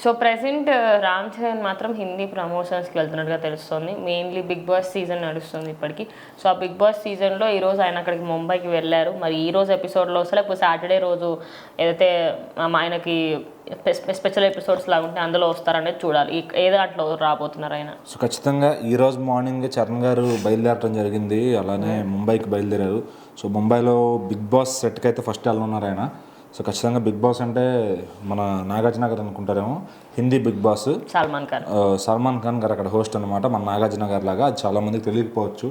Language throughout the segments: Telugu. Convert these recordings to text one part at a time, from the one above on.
సో ప్రెసెంట్ రామ్ చరణ్ మాత్రం హిందీ ప్రమోషన్స్కి వెళ్తున్నట్టుగా తెలుస్తుంది. మెయిన్లీ బిగ్ బాస్ సీజన్ నడుస్తుంది ఇప్పటికి. సో ఆ బిగ్ బాస్ సీజన్లో ఈరోజు ఆయన అక్కడికి ముంబైకి వెళ్ళారు. మరి ఈ రోజు ఎపిసోడ్లో వస్తే లేకపోతే సాటర్డే రోజు ఏదైతే ఆయనకి స్పెషల్ ఎపిసోడ్స్ లాగా ఉంటే అందులో వస్తారనేది చూడాలి. ఏ దాంట్లో రాబోతున్నారు ఆయన. సో ఖచ్చితంగా ఈ రోజు మార్నింగ్ చరణ్ గారు బయలుదేరడం జరిగింది. అలానే ముంబైకి బయలుదేరారు. సో ముంబైలో బిగ్ బాస్ సెట్కి అయితే ఫస్ట్ వెళ్ళున్నారు ఆయన. సో ఖచ్చితంగా బిగ్ బాస్ అంటే మన నాగార్జున గారు అనుకుంటారేమో, హిందీ బిగ్ బాస్ సల్మాన్ ఖాన్ గారు అక్కడ హోస్ట్ అనమాట, మన నాగార్జున గారి లాగా. అది చాలా మందికి తెలియకపోవచ్చు.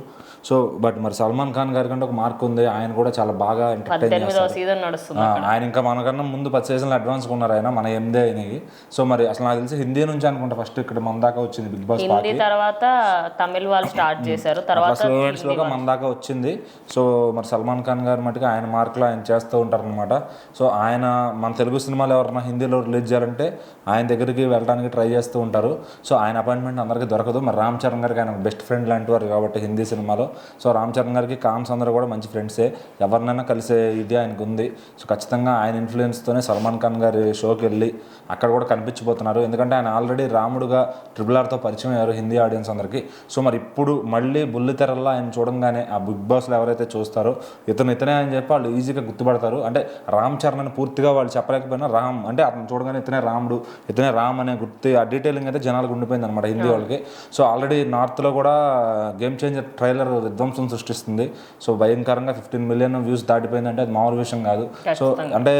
సో బట్ మరి సల్మాన్ ఖాన్ గారి కంటే ఒక మార్క్ ఉంది, ఆయన కూడా చాలా బాగా ఎంటర్టైన్ చేస్తారు. ఆయన ఇంకా మనకన్నా ముందు 10 సీజన్లు అడ్వాన్స్గా ఉన్నారు ఆయన, మన 8 అయినాయి. సో మరి అసలు నాకు తెలిసి హిందీ నుంచి అనుకుంటా ఫస్ట్ ఇక్కడ మన దాకా వచ్చింది బిగ్ బాస్. తర్వాత తమిళ వాళ్ళు స్టార్ట్ చేశారు, తర్వాత స్లోగా మన దాకా వచ్చింది. సో మరి సల్మాన్ ఖాన్ గారి మటుకు ఆయన మార్కులు ఆయన చేస్తూ ఉంటారు అనమాట. సో ఆయన మన తెలుగు సినిమాలు ఎవరైనా హిందీలో రిలీజ్ చేయాలంటే ఆయన దగ్గరికి వెళ్ళడానికి ట్రై చేస్తూ ఉంటారు. సో ఆయన అపాయింట్మెంట్ అందరికీ దొరకదు. మరి రామ్ చరణ్ గారికి ఆయన బెస్ట్ ఫ్రెండ్ లాంటి వారు కాబట్టి హిందీ సినిమాలో. సో రామ్ చరణ్ గారికి కామ్స్ అందరూ కూడా మంచి ఫ్రెండ్సే, ఎవరినైనా కలిసే ఇది ఆయనకు ఉంది. సో ఖచ్చితంగా ఆయన ఇన్ఫ్లుయెన్స్తోనే సల్మాన్ ఖాన్ గారి షోకి వెళ్ళి అక్కడ కూడా కనిపించబోతున్నారు. ఎందుకంటే ఆయన ఆల్రెడీ రాముడుగా RRRతో పరిచయం అయ్యారు హిందీ ఆడియన్స్ అందరికీ. సో మరి ఇప్పుడు మళ్ళీ బుల్లితెరల్లో ఆయన చూడంగానే ఆ బిగ్ బాస్లో ఎవరైతే చూస్తారో ఇతనే అని చెప్పి వాళ్ళు ఈజీగా గుర్తుపడతారు. అంటే రామ్ చరణ్ అని పూర్తిగా వాళ్ళు చెప్పలేకపోయినా రామ్ అంటే అతను చూడగానే ఇతనే రాముడు, ఇతనే రామ్ అనే గుర్తు, ఆ డీటెయిలింగ్ అయితే జనాలకు ఉండిపోయింది అనమాట హిందీ వాళ్ళకి. సో ఆల్రెడీ నార్త్లో కూడా గేమ్ చేంజర్ ట్రైలర్ విధ్వంసం సృష్టిస్తుంది. సో భయంకరంగా 15 మిలియన్ వ్యూస్ దాటిపోయిందంటే అది మామూలు విషయం కాదు. సో అంటే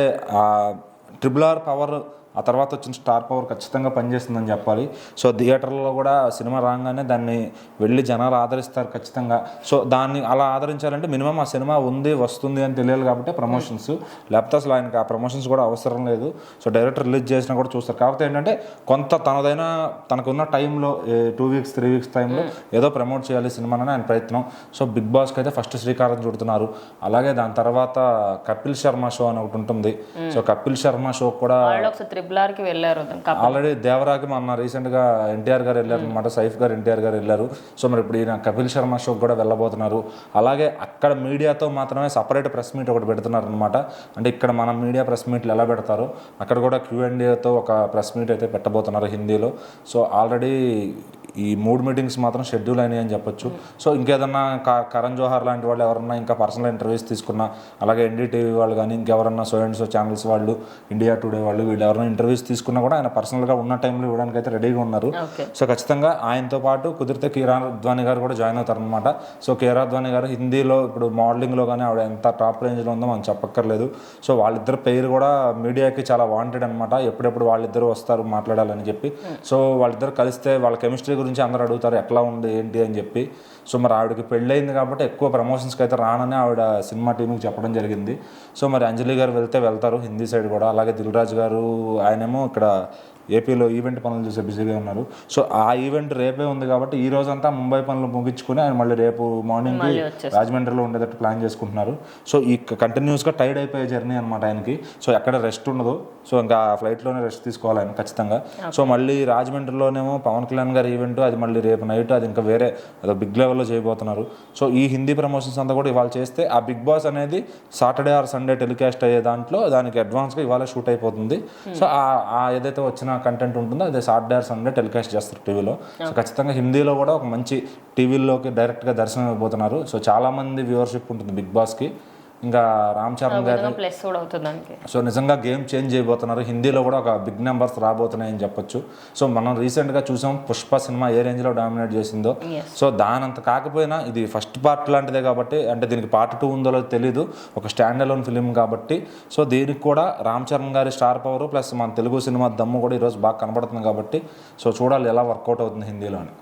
RRR పవర్, ఆ తర్వాత వచ్చిన స్టార్ పవర్ ఖచ్చితంగా పనిచేస్తుందని చెప్పాలి. సో థియేటర్లో కూడా సినిమా రాగానే దాన్ని వెళ్ళి జనాలు ఆదరిస్తారు ఖచ్చితంగా. సో దాన్ని అలా ఆదరించాలంటే మినిమం ఆ సినిమా ఉంది వస్తుంది అని తెలియాలి కాబట్టి ప్రమోషన్స్, లేకపోతే అసలు ఆయనకి ఆ ప్రమోషన్స్ కూడా అవసరం లేదు. సో డైరెక్ట్ రిలీజ్ చేసినా కూడా చూస్తారు. కాకపోతే ఏంటంటే కొంత తనకున్న టైంలో 2 వీక్స్ 3 వీక్స్ టైంలో ఏదో ప్రమోట్ చేయాలి సినిమాని ఆయన ప్రయత్నం. సో బిగ్ బాస్కి అయితే ఫస్ట్ శ్రీకారం చుడుతున్నారు. అలాగే దాని తర్వాత కపిల్ శర్మ షో అని ఒకటి ఉంటుంది. సో కపిల్ శర్మ షో కూడా ఆల్రెడీ దేవరాకి మొన్న రీసెంట్గా ఎన్టీఆర్ గారు వెళ్ళారు అనమాట, సైఫ్ గారు ఎన్టీఆర్ గారు వెళ్ళారు. సో మరి ఇప్పుడు ఈయన కపిల్ శర్మ షోకి కూడా వెళ్ళబోతున్నారు. అలాగే అక్కడ మీడియాతో మాత్రమే సపరేట్ ప్రెస్ మీట్ ఒకటి పెడుతున్నారు అనమాట. అంటే ఇక్కడ మన మీడియా ప్రెస్ మీట్లు ఎలా పెడతారో అక్కడ కూడా Q&Aతో ఒక ప్రెస్ మీట్ అయితే పెట్టబోతున్నారు హిందీలో. సో ఆల్రెడీ ఈ 3 మీటింగ్స్ మాత్రం షెడ్యూల్ అయినాయి అని చెప్పొచ్చు. సో ఇంకేదన్నా కరణ్ జోహార్ లాంటి వాళ్ళు ఎవరన్నా ఇంకా పర్సనల్ ఇంటర్వ్యూస్ తీసుకున్నా, అలాగే NDTV వాళ్ళు కానీ ఇంకెవరన్నా సో అండ్ సో ఛానల్స్ వాళ్ళు, ఇండియా టుడే వాళ్ళు, వీళ్ళు ఎవరైనా ఇంటర్వ్యూస్ తీసుకున్నా కూడా ఆయన పర్సనల్గా ఉన్న టైంలో ఇవ్వడానికి అయితే రెడీగా ఉన్నారు. సో ఖచ్చితంగా ఆయనతో పాటు కుదిరితే కియారా అద్వానీ గారు కూడా జాయిన్ అవుతారనమాట. సో కియారా అద్వానీ గారు హిందీలో ఇప్పుడు మోడలింగ్లో కానీ ఆవిడ ఎంత టాప్ రేంజ్లో ఉందో మనం చెప్పక్కర్లేదు. సో వాళ్ళిద్దరు పేరు కూడా మీడియాకి చాలా వాంటెడ్ అనమాట. ఎప్పుడెప్పుడు వాళ్ళిద్దరు వస్తారు మాట్లాడాలని చెప్పి. సో వాళ్ళిద్దరు కలిస్తే వాళ్ళ కెమిస్ట్రీ గురించి అందరూ అడుగుతారు ఎట్లా ఉంది ఏంటి అని చెప్పి. సో మరి ఆవిడకి పెళ్ళయింది కాబట్టి ఎక్కువ ప్రమోషన్స్కి అయితే రానని ఆవిడ సినిమా టీంకి చెప్పడం జరిగింది. సో మరి అంజలి గారు వెళ్తారు హిందీ సైడ్ కూడా. అలాగే దిల్ రాజు గారు ఆయనేమో ఇక్కడ ఏపీలో ఈవెంట్ పనులు చూసే బిజీగా ఉన్నారు. సో ఆ ఈవెంట్ రేపే ఉంది కాబట్టి ఈ రోజంతా ముంబై పనులు ముగించుకుని ఆయన మళ్ళీ రేపు మార్నింగ్ రాజమండ్రిలో ఉండేటట్టు ప్లాన్ చేసుకుంటున్నారు. సో ఈ కంటిన్యూస్గా టైర్డ్ అయిపోయే జర్నీ అనమాట ఆయనకి. సో ఎక్కడ రెస్ట్ ఉండదు. సో ఇంకా ఆ ఫ్లైట్లోనే రెస్ట్ తీసుకోవాలి ఆయన ఖచ్చితంగా. సో మళ్ళీ రాజమండ్రిలోనేమో పవన్ కళ్యాణ్ గారి ఈవెంట్, అది మళ్ళీ రేపు నైట్, అది ఇంకా వేరే అదో బిగ్ లెవెల్లో చేయబోతున్నారు. సో ఈ హిందీ ప్రమోషన్స్ అంతా కూడా ఇవాళ చేస్తే ఆ బిగ్ బాస్ అనేది సాటర్డే ఆర్ సండే టెలికాస్ట్ అయ్యే దాంట్లో దానికి అడ్వాన్స్గా ఇవాళ షూట్ అయిపోతుంది. సో ఆ ఏదైతే వచ్చిన కంటెంట్ ఉంటుందో అదే సాటర్డే ఆర్ సండే టెలికాస్ట్ చేస్తారు టీవీలో. సో ఖచ్చితంగా హిందీలో కూడా ఒక మంచి టీవీలోకి డైరెక్ట్గా దర్శనం ఇవ్వబోతున్నారు. సో చాలామంది వ్యూవర్షిప్ ఉంటుంది బిగ్ బాస్కి. ఇంకా రామ్ చరణ్ గారు సో నిజంగా గేమ్ చేంజ్ చేయబోతున్నారు. హిందీలో కూడా ఒక బిగ్ నెంబర్స్ రాబోతున్నాయని చెప్పొచ్చు. సో మనం రీసెంట్గా చూసాం పుష్ప సినిమా ఏ రేంజ్లో డామినేట్ చేసిందో. సో దానంత కాకపోయినా ఇది ఫస్ట్ పార్ట్ లాంటిదే కాబట్టి, అంటే దీనికి పార్ట్ 2 ఉందో తెలీదు, ఒక స్టాండ్ అలోన్ ఫిలిం కాబట్టి. సో దీనికి కూడా రామ్ చరణ్ గారి స్టార్ పవర్ ప్లస్ మన తెలుగు సినిమా దమ్ము కూడా ఈరోజు బాగా కనబడుతుంది కాబట్టి సో చూడాలి ఎలా వర్కౌట్ అవుతుంది హిందీలోని.